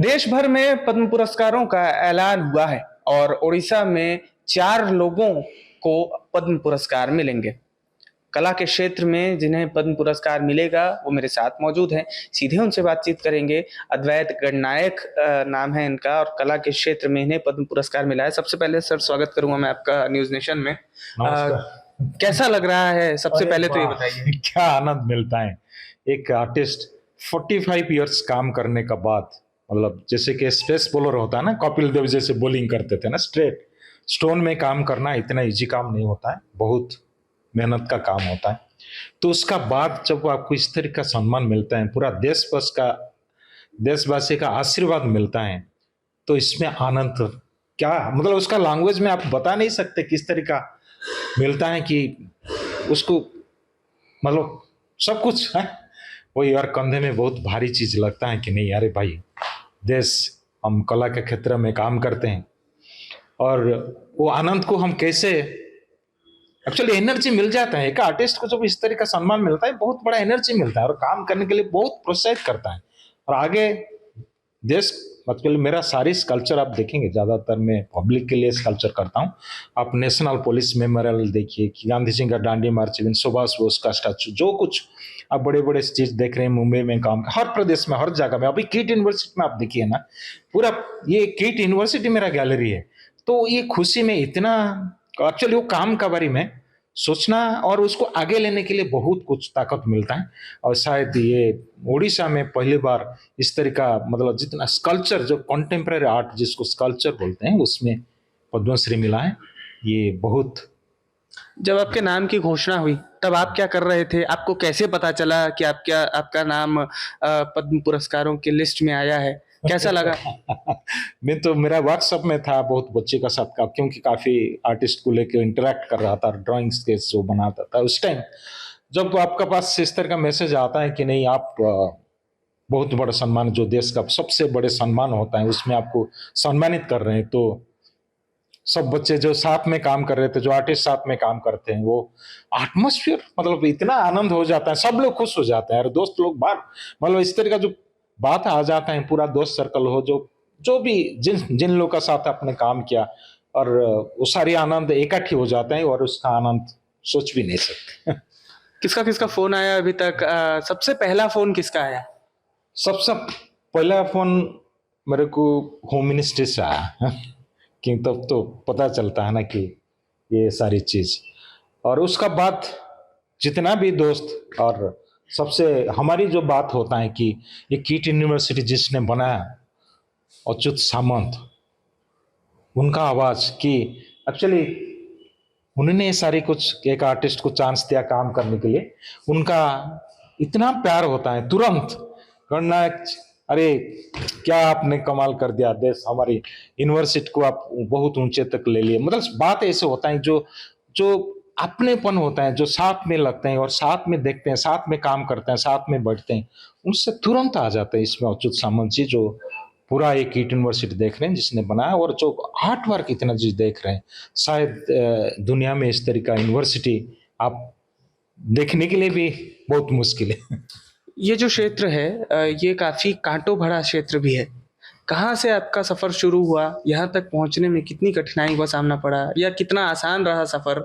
देश भर में पद्म पुरस्कारों का ऐलान हुआ है और उड़ीसा में 4 लोगों को पद्म पुरस्कार मिलेंगे। कला के क्षेत्र में जिन्हें पद्म पुरस्कार मिलेगा वो मेरे साथ मौजूद हैं। सीधे उनसे बातचीत करेंगे। अद्वैत गणनायक नाम है इनका और कला के क्षेत्र में इन्हें पद्म पुरस्कार मिला है। सबसे पहले सर स्वागत करूंगा मैं आपका न्यूज़ नेशन में। कैसा लग रहा है? सबसे पहले तो ये बताइए। क्या आनंद मिलता है एक आर्टिस्ट 45 इयर्स काम करने का बाद, मतलब जैसे कि स्पेस बॉलर होता है ना, कपिल देव जैसे बॉलिंग करते थे ना, स्ट्रेट स्टोन में काम करना इतना इजी काम नहीं होता है, बहुत मेहनत का काम होता है। तो उसका बाद जब आपको इस तरह का सम्मान मिलता है, पूरा देशवासी का आशीर्वाद मिलता है, तो इसमें आनंद क्या, मतलब उसका लैंग्वेज में आप बता नहीं सकते किस तरह का मिलता है कि उसको, मतलब सब कुछ है वो यार कंधे में बहुत भारी चीज लगता है कि नहीं यार भाई, देश, हम कला के क्षेत्र में काम करते हैं और वो आनंद को हम कैसे, एक्चुअली एनर्जी मिल जाता है एक आर्टिस्ट को जब इस तरह का सम्मान मिलता है, बहुत बड़ा एनर्जी मिलता है और काम करने के लिए बहुत प्रोत्साहित करता है और आगे देश, मतलब मेरा सारी स्कल्पचर आप देखेंगे, ज्यादातर मैं पब्लिक के लिए स्कल्पचर करता हूँ। आप नेशनल पुलिस मेमोरियल देखिए कि गांधी जी का डांडी मार्च, सुभाष बोस का स्टैचू, जो कुछ आप बड़े बड़े चीज देख रहे हैं, मुंबई में काम, हर प्रदेश में, हर जगह में। अभी किट यूनिवर्सिटी में आप देखिए ना, पूरा ये किट यूनिवर्सिटी मेरा गैलरी है। तो ये खुशी में इतना, एक्चुअली वो काम का बारे में सोचना और उसको आगे लेने के लिए बहुत कुछ ताकत मिलता है। और शायद ये उड़ीसा में पहली बार इस तरह का, मतलब जितना स्कल्पचर, जो कॉन्टेम्पररी आर्ट जिसको स्कल्पचर बोलते हैं, उसमें पद्मश्री मिला है, ये बहुत। जब आपके नाम की घोषणा हुई तब आप क्या कर रहे थे? आपको कैसे पता चला कि आपका नाम पद्म पुरस्कारों की लिस्ट में आया है? कैसा लगा? मैं तो, मेरा व्हाट्सएप में था बहुत बच्चे का साथ का, क्योंकि काफी आर्टिस्ट को लेकर इंटरेक्ट कर रहा था, ड्राइंग स्केच जो बनाता था उस टाइम। जब आपके पास इस तरह का मैसेज आता है कि नहीं, आप बहुत बड़ा सम्मान, जो देश का सबसे बड़े सम्मान होता है उसमें आपको सम्मानित कर रहे हैं, तो सब बच्चे जो साथ में काम कर रहे थे, जो आर्टिस्ट साथ में काम करते हैं, वो एटमॉस्फेयर, मतलब इतना आनंद हो जाता है, सब लोग खुश हो जाते हैं और दोस्त लोग बाहर, मतलब इस तरह का जो बात आ जाता है, पूरा दोस्त सर्कल हो, जो जो भी जिन जिन लोगों का साथ आपने काम किया, और वो सारी आनंद इकट्ठी हो जाते हैं और उसका आनंद सोच भी नहीं सकते। किसका किसका फोन आया अभी तक? सबसे पहला फोन किसका आया? सबसे पहला फोन मेरे को होम मिनिस्ट्री से आया, कि तब तो पता चलता है ना कि ये सारी चीज। और उसका बाद जितना भी दोस्त, और सबसे हमारी जो बात होता है कि ये किट यूनिवर्सिटी जिसने बनाया, अच्युत सामंत, उनका आवाज कि एक्चुअली उन्होंने ये सारी कुछ, एक आर्टिस्ट को चांस दिया काम करने के लिए, उनका इतना प्यार होता है तुरंत करना। अरे क्या आपने कमाल कर दिया, देश, हमारी यूनिवर्सिटी को आप बहुत ऊंचे तक ले लिए, मतलब बात ऐसे होता है, जो जो अपनेपन होता है, जो साथ में लगते हैं और साथ में देखते हैं, साथ में काम करते हैं, साथ में बैठते हैं, उनसे तुरंत आ जाते हैं इसमें अच्युत सामंत जी, जो पूरा एक किट यूनिवर्सिटी देख रहे हैं जिसने बनाया, और जो आर्ट वर्क इतना चीज देख रहे हैं, शायद दुनिया में इस तरह का यूनिवर्सिटी आप देखने के लिए भी बहुत मुश्किल है। ये जो क्षेत्र है ये काफी कांटों भरा क्षेत्र भी है। कहाँ से आपका सफर शुरू हुआ? यहाँ तक पहुँचने में कितनी कठिनाई का सामना पड़ा या कितना आसान रहा सफर?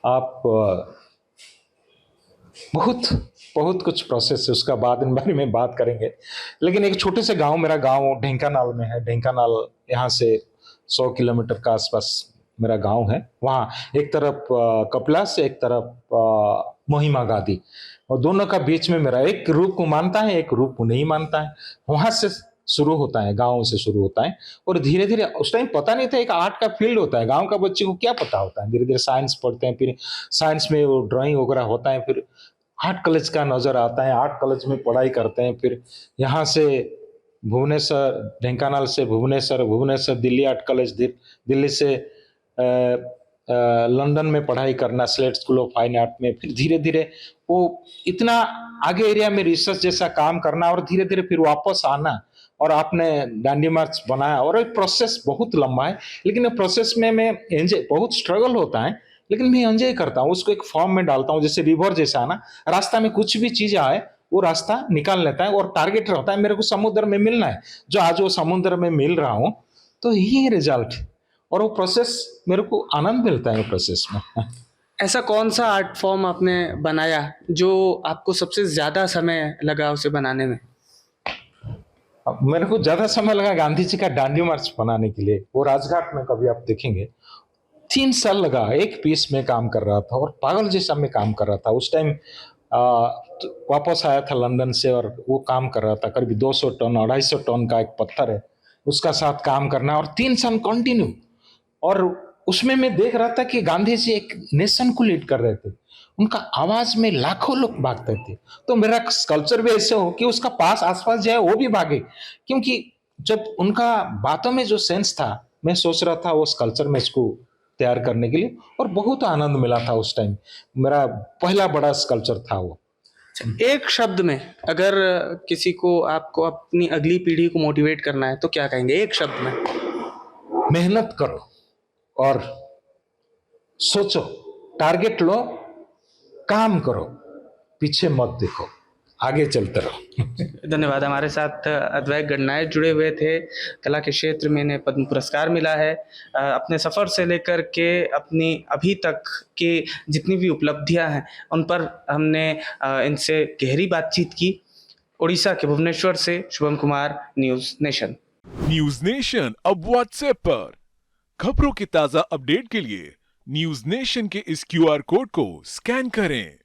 आप बहुत बहुत कुछ प्रोसेस है, उसका बाद इन बारे में बात करेंगे। लेकिन एक छोटे से गांव, मेरा गांव ढेंकानाल में है, ढेंकानाल यहाँ से 100 किलोमीटर का आसपास मेरा गांव है। वहाँ एक तरफ कपिलास, एक तरफ महिमा गादी, और दोनों का बीच में मेरा, एक रूप को मानता है, एक रूप को नहीं मानता है। वहां से शुरू होता है, गांव से शुरू होता है, और धीरे धीरे, उस टाइम पता नहीं था एक आर्ट का फील्ड होता है, गांव का बच्चे को क्या पता होता है, धीरे धीरे साइंस पढ़ते हैं, फिर साइंस में वो ड्राइंग वगैरह होता है, फिर आर्ट कॉलेज का नजर आता है, आर्ट कॉलेज में पढ़ाई करते हैं, फिर यहाँ से भुवनेश्वर, ढेंकानाल से भुवनेश्वर, भुवनेश्वर दिल्ली आर्ट कॉलेज, दिल्ली से लंदन में पढ़ाई करना, slate school of fine art में, फिर धीरे धीरे वो इतना आगे एरिया में रिसर्च जैसा काम करना, और धीरे धीरे फिर वापस आना, और आपने डांडी मार्च बनाया, और एक प्रोसेस बहुत लंबा है। लेकिन प्रोसेस में मैं एंजॉय, बहुत स्ट्रगल होता है, लेकिन मैं एंजॉय करता हूँ उसको, एक फॉर्म में डालता हूँ, जैसे रिवर जैसा है ना, रास्ता में कुछ भी चीज आए वो रास्ता निकाल लेता है और टारगेट रहता है मेरे को समुद्र में मिलना है, जो आज वो समुद्र में मिल रहा हूँ, तो यही रिजल्ट। और वो प्रोसेस मेरे को आनंद मिलता है वो प्रोसेस में। ऐसा कौन सा आर्ट फॉर्म आपने बनाया जो आपको सबसे ज़्यादा समय लगा उसे बनाने में? अब मेरे को ज्यादा समय लगा गांधी जी का डांडी मार्च बनाने के लिए। वो राजघाट में कभी आप देखेंगे 3 साल लगा, एक पीस में काम कर रहा था और पागल जैसा में काम कर रहा था। उस टाइम वापस आया था लंदन से और वो काम कर रहा था, करीब 200 टन 250 टन का एक पत्थर है उसका साथ काम करना, और 3 साल कंटिन्यू। और उसमें मैं देख रहा था कि गांधी जी एक नेशन को लीड कर रहे थे, उनका आवाज में लाखों लोग भागते थे। तो मेरा कल्चर भी ऐसे हो कि उसका पास आसपास जाए वो भी भागे, क्योंकि जब उनका बातों में जो सेंस था, मैं सोच रहा था उस कल्चर में इसको तैयार करने के लिए, और बहुत आनंद मिला था उस टाइम। मेरा पहला बड़ा कल्चर था वो। एक शब्द में अगर किसी को आपको अपनी अगली पीढ़ी को मोटिवेट करना है तो क्या कहेंगे एक शब्द में? मेहनत करो और सोचो, टारगेट लो, काम करो, पीछे मत देखो, आगे चलते रहो। धन्यवाद। हमारे साथ अद्वैत गणनायक जुड़े हुए थे। कला के क्षेत्र में इन्हें पद्म पुरस्कार मिला है। अपने सफ़र से लेकर के अपनी अभी तक की जितनी भी उपलब्धियां हैं उन पर हमने इनसे गहरी बातचीत की। उड़ीसा के भुवनेश्वर से Shubham Kumar, news nation. News nation अब व्हाट्सएप पर खबरों के ताजा अपडेट के लिए न्यूज नेशन के इस क्यूआर कोड को स्कैन करें।